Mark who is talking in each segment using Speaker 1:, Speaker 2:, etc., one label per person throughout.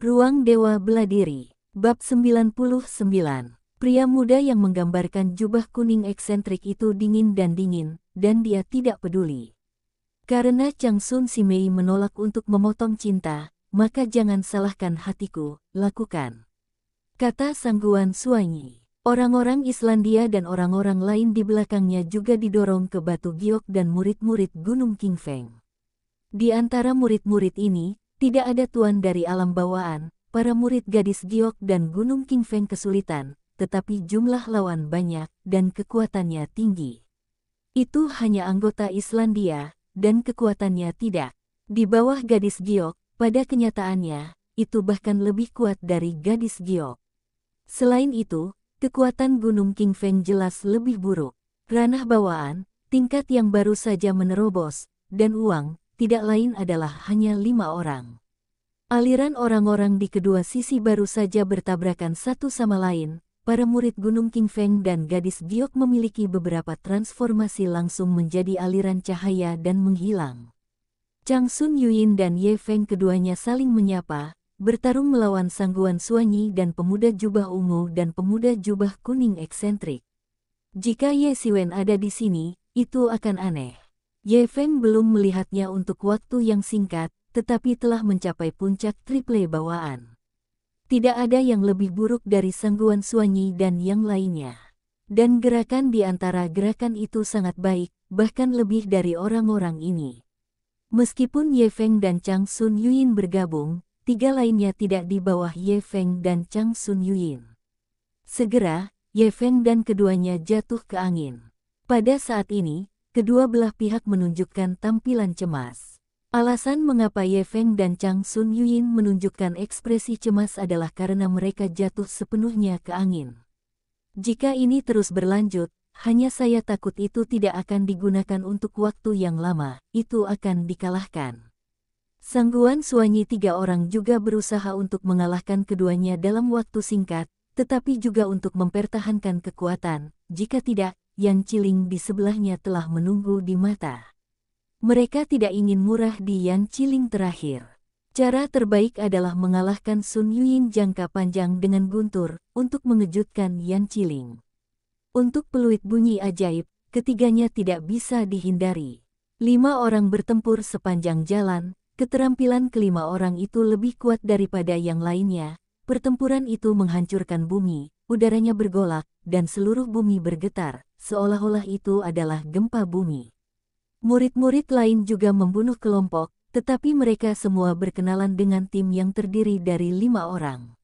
Speaker 1: Ruang Dewa Beladiri. Bab 99. Pria muda yang menggambarkan jubah kuning eksentrik itu dingin, dan dia tidak peduli. Karena Changsun si Mei menolak untuk memotong cinta, maka jangan salahkan hatiku, lakukan. Kata Sangguan Suanyi. Orang-orang Islandia dan orang-orang lain di belakangnya juga didorong ke Batu Giok dan murid-murid Gunung Qingfeng. Di antara murid-murid ini, tidak ada tuan dari alam bawaan. Para murid gadis Giok dan Gunung Qingfeng kesulitan, tetapi jumlah lawan banyak dan kekuatannya tinggi. Itu hanya anggota Islandia, dan kekuatannya tidak. Di bawah gadis Giok, pada kenyataannya, itu bahkan lebih kuat dari gadis Giok. Selain itu, kekuatan Gunung Qingfeng jelas lebih buruk. Ranah bawaan, tingkat yang baru saja menerobos, dan uang, tidak lain adalah hanya 5 orang. Aliran orang-orang di kedua sisi baru saja bertabrakan satu sama lain. Para murid Gunung Qingfeng dan gadis Giok memiliki beberapa transformasi langsung menjadi aliran cahaya dan menghilang. Changsun Yuyin dan Ye Feng keduanya saling menyapa, bertarung melawan Sangguan Suanyi dan pemuda jubah ungu dan pemuda jubah kuning eksentrik. Jika Ye Siwen ada di sini, itu akan aneh. Ye Feng belum melihatnya untuk waktu yang singkat, tetapi telah mencapai puncak triple bawaan. Tidak ada yang lebih buruk dari Sangguan Suanyi dan yang lainnya. Dan gerakan di antara gerakan itu sangat baik, bahkan lebih dari orang-orang ini. Meskipun Ye Feng dan Changsun Yuyin bergabung, 3 lainnya tidak di bawah Ye Feng dan Changsun Yuyin. Segera, Ye Feng dan keduanya jatuh ke angin. Pada saat ini, kedua belah pihak menunjukkan tampilan cemas. Alasan mengapa Ye Feng dan Changsun Yuyin menunjukkan ekspresi cemas adalah karena mereka jatuh sepenuhnya ke angin. Jika ini terus berlanjut, hanya saya takut itu tidak akan digunakan untuk waktu yang lama, itu akan dikalahkan. Sangguan Suanyi 3 orang juga berusaha untuk mengalahkan keduanya dalam waktu singkat, tetapi juga untuk mempertahankan kekuatan. Jika tidak, Yan Ciling di sebelahnya telah menunggu di mata. Mereka tidak ingin murah di Yan Ciling terakhir. Cara terbaik adalah mengalahkan Sun Yuyin jangka panjang dengan guntur, untuk mengejutkan Yan Ciling. Untuk peluit bunyi ajaib, ketiganya tidak bisa dihindari. 5 orang bertempur sepanjang jalan, keterampilan kelima orang itu lebih kuat daripada yang lainnya. Pertempuran itu menghancurkan bumi, udaranya bergolak, dan seluruh bumi bergetar, seolah-olah itu adalah gempa bumi. Murid-murid lain juga membunuh kelompok, tetapi mereka semua berkenalan dengan tim yang terdiri dari 5 orang.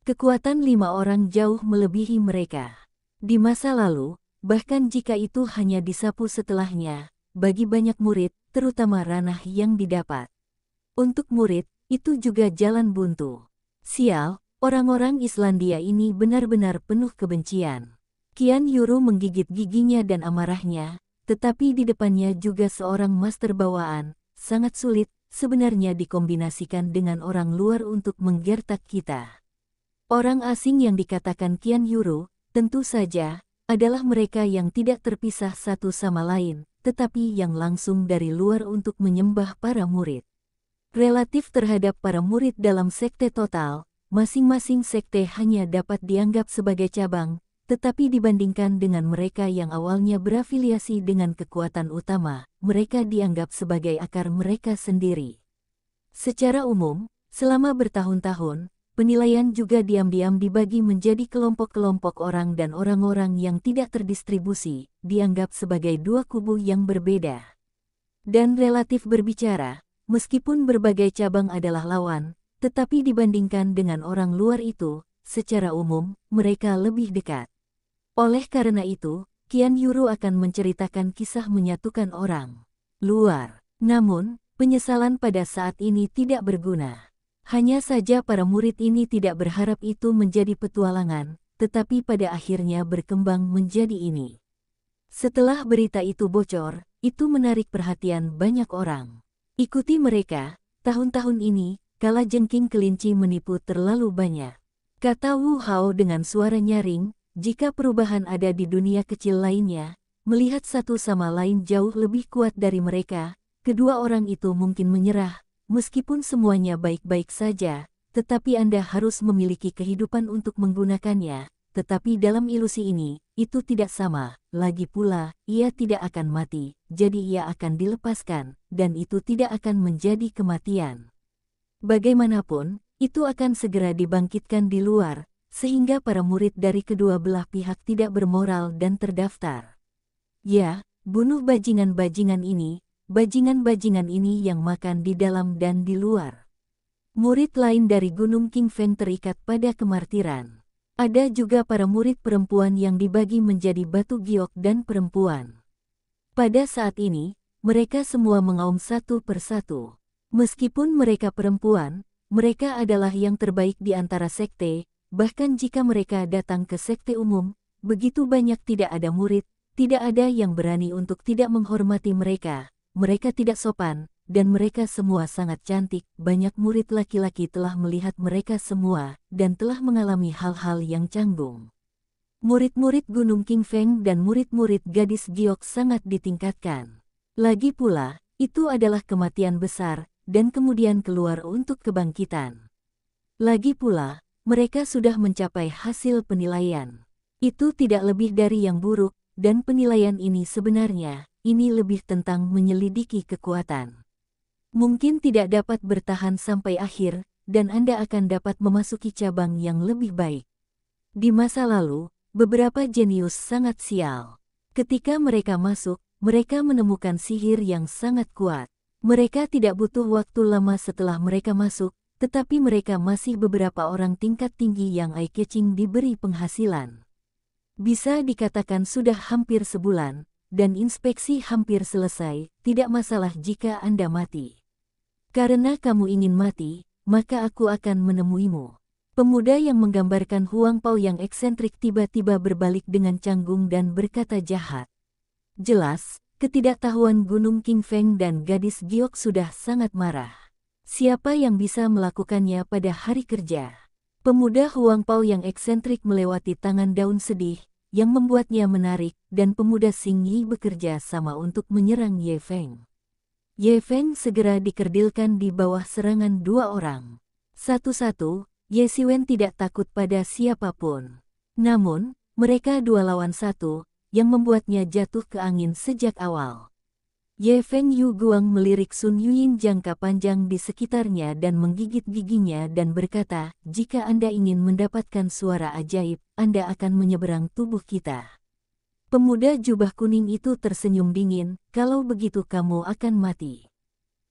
Speaker 1: Kekuatan 5 orang jauh melebihi mereka. Di masa lalu, bahkan jika itu hanya disapu setelahnya, bagi banyak murid, terutama ranah yang didapat. Untuk murid, itu juga jalan buntu. Sial, orang-orang Islandia ini benar-benar penuh kebencian. Qian Yuru menggigit giginya dan amarahnya, tetapi di depannya juga seorang master bawaan, sangat sulit sebenarnya dikombinasikan dengan orang luar untuk menggertak kita. Orang asing yang dikatakan Qian Yuru, tentu saja, adalah mereka yang tidak terpisah satu sama lain, tetapi yang langsung dari luar untuk menyembah para murid. Relatif terhadap para murid dalam sekte total, masing-masing sekte hanya dapat dianggap sebagai cabang, tetapi dibandingkan dengan mereka yang awalnya berafiliasi dengan kekuatan utama, mereka dianggap sebagai akar mereka sendiri. Secara umum, selama bertahun-tahun, penilaian juga diam-diam dibagi menjadi kelompok-kelompok orang dan orang-orang yang tidak terdistribusi, dianggap sebagai 2 kubu yang berbeda. Dan relatif berbicara, meskipun berbagai cabang adalah lawan, tetapi dibandingkan dengan orang luar itu, secara umum, mereka lebih dekat. Oleh karena itu, Qian Yuru akan menceritakan kisah menyatukan orang luar. Namun, penyesalan pada saat ini tidak berguna. Hanya saja para murid ini tidak berharap itu menjadi petualangan, tetapi pada akhirnya berkembang menjadi ini. Setelah berita itu bocor, itu menarik perhatian banyak orang. Ikuti mereka, tahun-tahun ini, kalajengking kelinci menipu terlalu banyak. Kata Wu Hao dengan suara nyaring, jika perubahan ada di dunia kecil lainnya, melihat satu sama lain jauh lebih kuat dari mereka, kedua orang itu mungkin menyerah, meskipun semuanya baik-baik saja, tetapi Anda harus memiliki kehidupan untuk menggunakannya. Tetapi dalam ilusi ini, itu tidak sama. Lagi pula, ia tidak akan mati, jadi ia akan dilepaskan, dan itu tidak akan menjadi kematian. Bagaimanapun, itu akan segera dibangkitkan di luar, sehingga para murid dari kedua belah pihak tidak bermoral dan terdaftar. Ya, bunuh bajingan-bajingan ini yang makan di dalam dan di luar. Murid lain dari Gunung King Feng terikat pada kemartiran. Ada juga para murid perempuan yang dibagi menjadi batu giok dan perempuan. Pada saat ini, mereka semua mengaum satu persatu. Meskipun mereka perempuan, mereka adalah yang terbaik di antara sekte, bahkan jika mereka datang ke sekte umum, begitu banyak tidak ada murid, tidak ada yang berani untuk tidak menghormati mereka. Mereka tidak sopan, dan mereka semua sangat cantik. Banyak murid laki-laki telah melihat mereka semua, dan telah mengalami hal-hal yang canggung. Murid-murid Gunung King Feng dan murid-murid gadis giok sangat ditingkatkan. Lagi pula, itu adalah kematian besar, dan kemudian keluar untuk kebangkitan. Lagi pula, mereka sudah mencapai hasil penilaian. Itu tidak lebih dari yang buruk, dan penilaian ini sebenarnya, ini lebih tentang menyelidiki kekuatan. Mungkin tidak dapat bertahan sampai akhir, dan Anda akan dapat memasuki cabang yang lebih baik. Di masa lalu, beberapa jenius sangat sial. Ketika mereka masuk, mereka menemukan sihir yang sangat kuat. Mereka tidak butuh waktu lama setelah mereka masuk, tetapi mereka masih beberapa orang tingkat tinggi yang eye-catching diberi penghasilan. Bisa dikatakan sudah hampir sebulan, dan inspeksi hampir selesai, tidak masalah jika Anda mati. Karena kamu ingin mati, maka aku akan menemuimu. Pemuda yang menggambarkan Huang Pao yang eksentrik tiba-tiba berbalik dengan canggung dan berkata jahat. Jelas, ketidaktahuan Gunung King Feng dan gadis giok sudah sangat marah. Siapa yang bisa melakukannya pada hari kerja? Pemuda Huang Pao yang eksentrik melewati tangan daun sedih, yang membuatnya menarik, dan pemuda Xing Yi bekerja sama untuk menyerang Ye Feng. Ye Feng segera dikerdilkan di bawah serangan dua orang. Satu-satu, Ye Siwen tidak takut pada siapapun. Namun, mereka 2 lawan 1, yang membuatnya jatuh ke angin sejak awal. Ye Feng Yu Guang melirik Sun Yuyin jangka panjang di sekitarnya dan menggigit giginya dan berkata, jika Anda ingin mendapatkan suara ajaib, Anda akan menyeberang tubuh kita. Pemuda jubah kuning itu tersenyum dingin, kalau begitu kamu akan mati.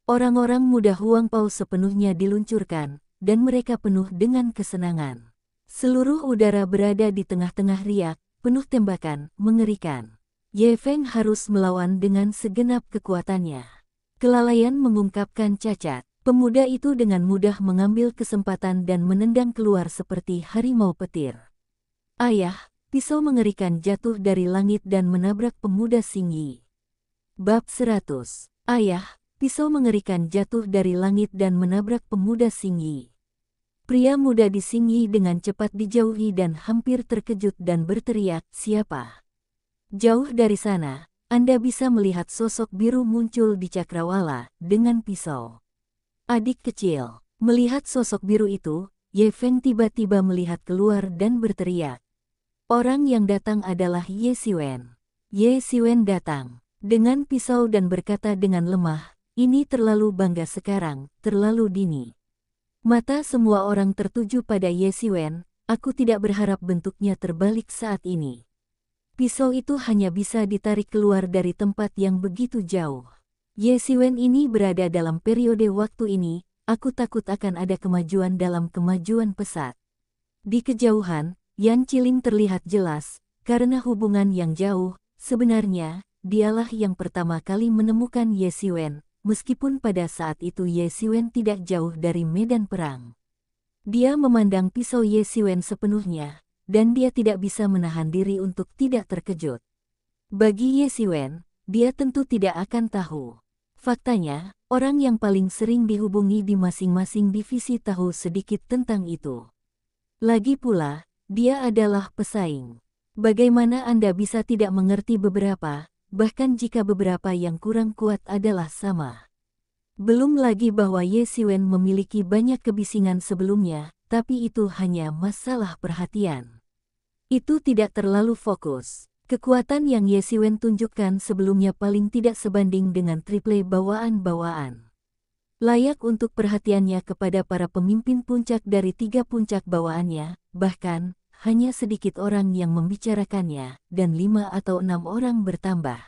Speaker 1: Orang-orang muda Huang Pao sepenuhnya diluncurkan, dan mereka penuh dengan kesenangan. Seluruh udara berada di tengah-tengah riak, penuh tembakan, mengerikan. Ye Feng harus melawan dengan segenap kekuatannya. Kelalaian mengungkapkan cacat. Pemuda itu dengan mudah mengambil kesempatan dan menendang keluar seperti harimau petir. Ayah! Pisau mengerikan jatuh dari langit dan menabrak pemuda Xing Yi. Bab 100. Ayah, pisau mengerikan jatuh dari langit dan menabrak pemuda Xing Yi. Pria muda di Xing Yi dengan cepat dijauhi dan hampir terkejut dan berteriak, siapa? Jauh dari sana, Anda bisa melihat sosok biru muncul di cakrawala dengan pisau. Adik kecil, melihat sosok biru itu, Ye Feng tiba-tiba melihat keluar dan berteriak. Orang yang datang adalah Ye Siwen. Ye Siwen datang dengan pisau dan berkata dengan lemah, ini terlalu bangga sekarang, terlalu dini. Mata semua orang tertuju pada Ye Siwen, aku tidak berharap bentuknya terbalik saat ini. Pisau itu hanya bisa ditarik keluar dari tempat yang begitu jauh. Ye Siwen ini berada dalam periode waktu ini, aku takut akan ada kemajuan dalam kemajuan pesat. Di kejauhan, Yan Ciling terlihat jelas, karena hubungan yang jauh, sebenarnya, dialah yang pertama kali menemukan Ye Siwen, meskipun pada saat itu Ye Siwen tidak jauh dari medan perang. Dia memandang pisau Ye Siwen sepenuhnya, dan dia tidak bisa menahan diri untuk tidak terkejut. Bagi Ye Siwen, dia tentu tidak akan tahu. Faktanya, orang yang paling sering dihubungi di masing-masing divisi tahu sedikit tentang itu. Lagi pula, dia adalah pesaing. Bagaimana Anda bisa tidak mengerti beberapa, bahkan jika beberapa yang kurang kuat adalah sama? Belum lagi bahwa Ye Xiwen memiliki banyak kebisingan sebelumnya, tapi itu hanya masalah perhatian. Itu tidak terlalu fokus. Kekuatan yang Ye Xiwen tunjukkan sebelumnya paling tidak sebanding dengan triple bawaan-bawaan. Layak untuk perhatiannya kepada para pemimpin puncak dari 3 puncak bawaannya, bahkan, hanya sedikit orang yang membicarakannya, dan 5 atau 6 orang bertambah.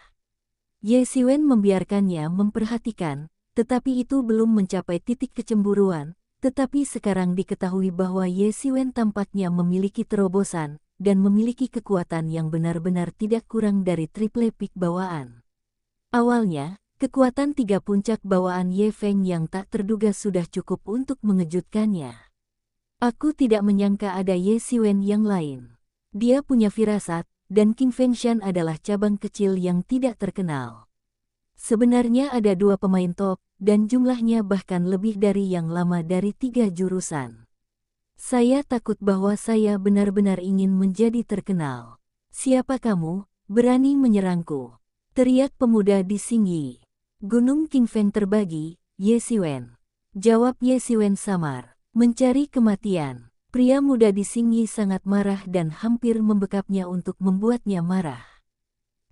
Speaker 1: Ye Xiwen membiarkannya memperhatikan, tetapi itu belum mencapai titik kecemburuan, tetapi sekarang diketahui bahwa Ye Xiwen tampaknya memiliki terobosan, dan memiliki kekuatan yang benar-benar tidak kurang dari triple peak bawaan. Awalnya, kekuatan 3 puncak bawaan Ye Feng yang tak terduga sudah cukup untuk mengejutkannya. Aku tidak menyangka ada Ye Xiwen yang lain. Dia punya firasat, dan King Fengshan adalah cabang kecil yang tidak terkenal. Sebenarnya ada 2 pemain top, dan jumlahnya bahkan lebih dari yang lama dari 3 jurusan. Saya takut bahwa saya benar-benar ingin menjadi terkenal. Siapa kamu, berani menyerangku? Teriak pemuda di Xingyi. Gunung King Feng terbagi, Ye Xiwen. Jawab Ye Xiwen samar. Mencari kematian. Pria muda di Xingyi sangat marah dan hampir membekapnya untuk membuatnya marah.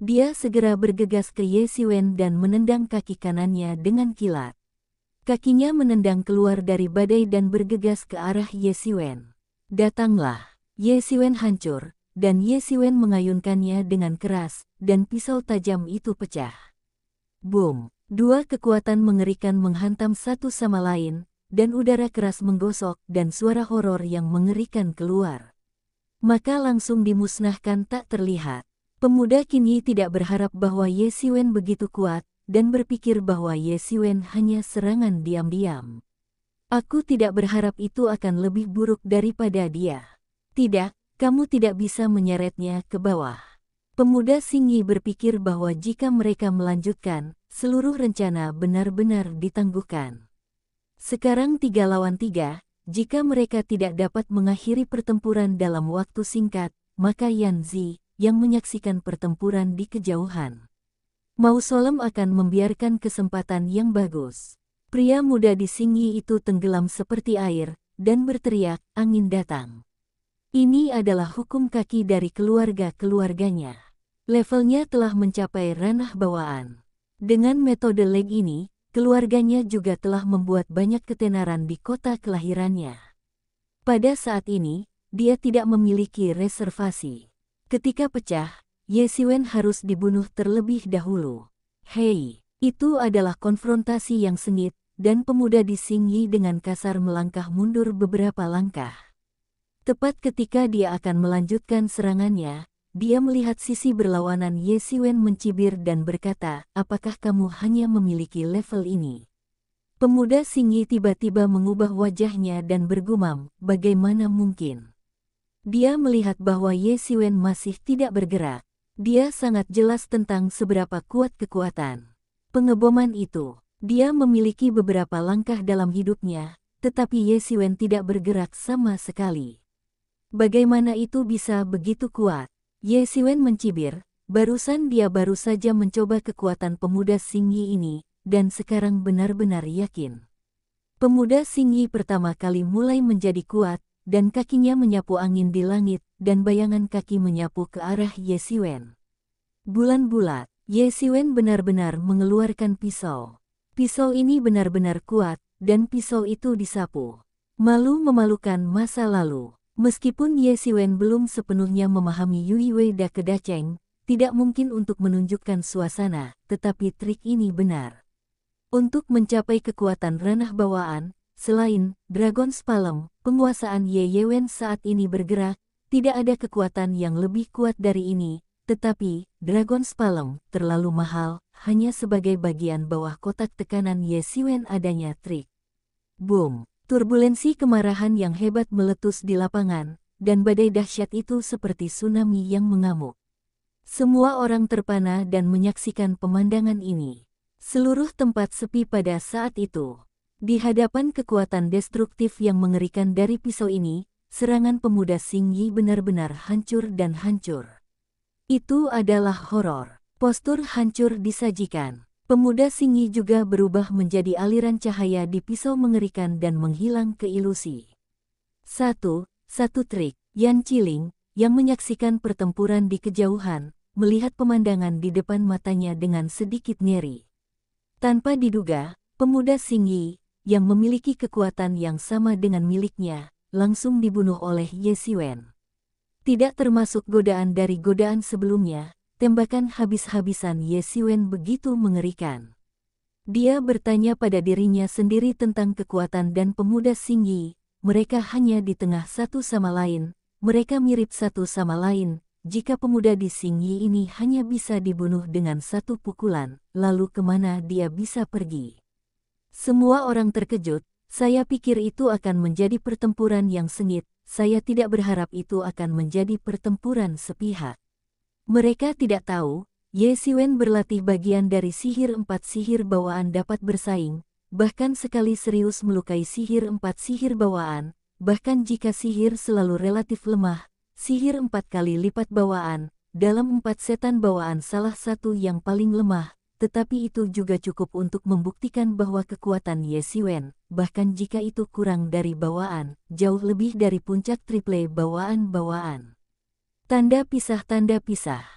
Speaker 1: Dia segera bergegas ke Ye Xiwen dan menendang kaki kanannya dengan kilat. Kakinya menendang keluar dari badai dan bergegas ke arah Ye Xiwen. Datanglah. Ye Xiwen hancur, dan Ye Xiwen mengayunkannya dengan keras, dan pisau tajam itu pecah. Boom! 2 kekuatan mengerikan menghantam satu sama lain, dan udara keras menggosok dan suara horor yang mengerikan keluar. Maka langsung dimusnahkan tak terlihat. Pemuda Qinyi tidak berharap bahwa Ye Xiwen begitu kuat, dan berpikir bahwa Ye Xiwen hanya serangan diam-diam. Aku tidak berharap itu akan lebih buruk daripada dia. Tidak, kamu tidak bisa menyeretnya ke bawah. Pemuda Xingyi berpikir bahwa jika mereka melanjutkan, seluruh rencana benar-benar ditangguhkan. Sekarang 3 lawan 3, jika mereka tidak dapat mengakhiri pertempuran dalam waktu singkat, maka Yan Zi, yang menyaksikan pertempuran di kejauhan, Mausolem akan membiarkan kesempatan yang bagus. Pria muda di Xingyi itu tenggelam seperti air, dan berteriak, angin datang. Ini adalah hukum kaki dari keluarga-keluarganya. Levelnya telah mencapai ranah bawaan. Dengan metode leg ini, keluarganya juga telah membuat banyak ketenaran di kota kelahirannya. Pada saat ini, dia tidak memiliki reservasi. Ketika pecah, Ye Xiwen harus dibunuh terlebih dahulu. Hei, itu adalah konfrontasi yang sengit, dan pemuda di Xingyi dengan kasar melangkah mundur beberapa langkah. Tepat ketika dia akan melanjutkan serangannya, dia melihat sisi berlawanan Ye Xiwen mencibir dan berkata, apakah kamu hanya memiliki level ini? Pemuda Xingyi tiba-tiba mengubah wajahnya dan bergumam, bagaimana mungkin? Dia melihat bahwa Ye Xiwen masih tidak bergerak. Dia sangat jelas tentang seberapa kuat kekuatan pengeboman itu. Dia memiliki beberapa langkah dalam hidupnya, tetapi Ye Xiwen tidak bergerak sama sekali. Bagaimana itu bisa begitu kuat? Ye Xiwen mencibir, barusan dia baru saja mencoba kekuatan pemuda Xingyi ini, dan sekarang benar-benar yakin. Pemuda Xingyi pertama kali mulai menjadi kuat, dan kakinya menyapu angin di langit, dan bayangan kaki menyapu ke arah Ye Xiwen. Bulan-bulat, Ye Xiwen benar-benar mengeluarkan pisau. Pisau ini benar-benar kuat, dan pisau itu disapu. Malu memalukan masa lalu. Meskipun Ye Xiwen belum sepenuhnya memahami Yui Wei Da Kedaceng, tidak mungkin untuk menunjukkan suasana, tetapi trik ini benar. Untuk mencapai kekuatan ranah bawaan, selain Dragon's Palm, penguasaan Ye Yewen saat ini bergerak, tidak ada kekuatan yang lebih kuat dari ini, tetapi Dragon's Palm terlalu mahal, hanya sebagai bagian bawah kotak tekanan Ye Xiwen adanya trik. Boom! Turbulensi kemarahan yang hebat meletus di lapangan, dan badai dahsyat itu seperti tsunami yang mengamuk. Semua orang terpana dan menyaksikan pemandangan ini. Seluruh tempat sepi pada saat itu. Di hadapan kekuatan destruktif yang mengerikan dari pisau ini, serangan pemuda Xingyi benar-benar hancur dan hancur. Itu adalah horor. Postur hancur disajikan. Pemuda Singyi juga berubah menjadi aliran cahaya di pisau mengerikan dan menghilang ke ilusi. Satu trik. Yan Chiling, yang menyaksikan pertempuran di kejauhan, melihat pemandangan di depan matanya dengan sedikit ngeri. Tanpa diduga, pemuda Singyi, yang memiliki kekuatan yang sama dengan miliknya, langsung dibunuh oleh Ye Xiwen. Tidak termasuk godaan dari godaan sebelumnya, tembakan habis-habisan Ye Xiwen begitu mengerikan. Dia bertanya pada dirinya sendiri tentang kekuatan dan pemuda Singyi. Mereka hanya di tengah satu sama lain, mereka mirip satu sama lain. Jika pemuda di Singyi ini hanya bisa dibunuh dengan satu pukulan, lalu kemana dia bisa pergi? Semua orang terkejut. Saya pikir itu akan menjadi pertempuran yang sengit. Saya tidak berharap itu akan menjadi pertempuran sepihak. Mereka tidak tahu, Ye Xiwen berlatih bagian dari sihir 4 sihir bawaan dapat bersaing, bahkan sekali serius melukai sihir 4 sihir bawaan, bahkan jika sihir selalu relatif lemah, sihir 4 kali lipat bawaan, dalam 4 setan bawaan salah satu yang paling lemah, tetapi itu juga cukup untuk membuktikan bahwa kekuatan Ye Xiwen, bahkan jika itu kurang dari bawaan, jauh lebih dari puncak triple bawaan-bawaan. Tanda pisah.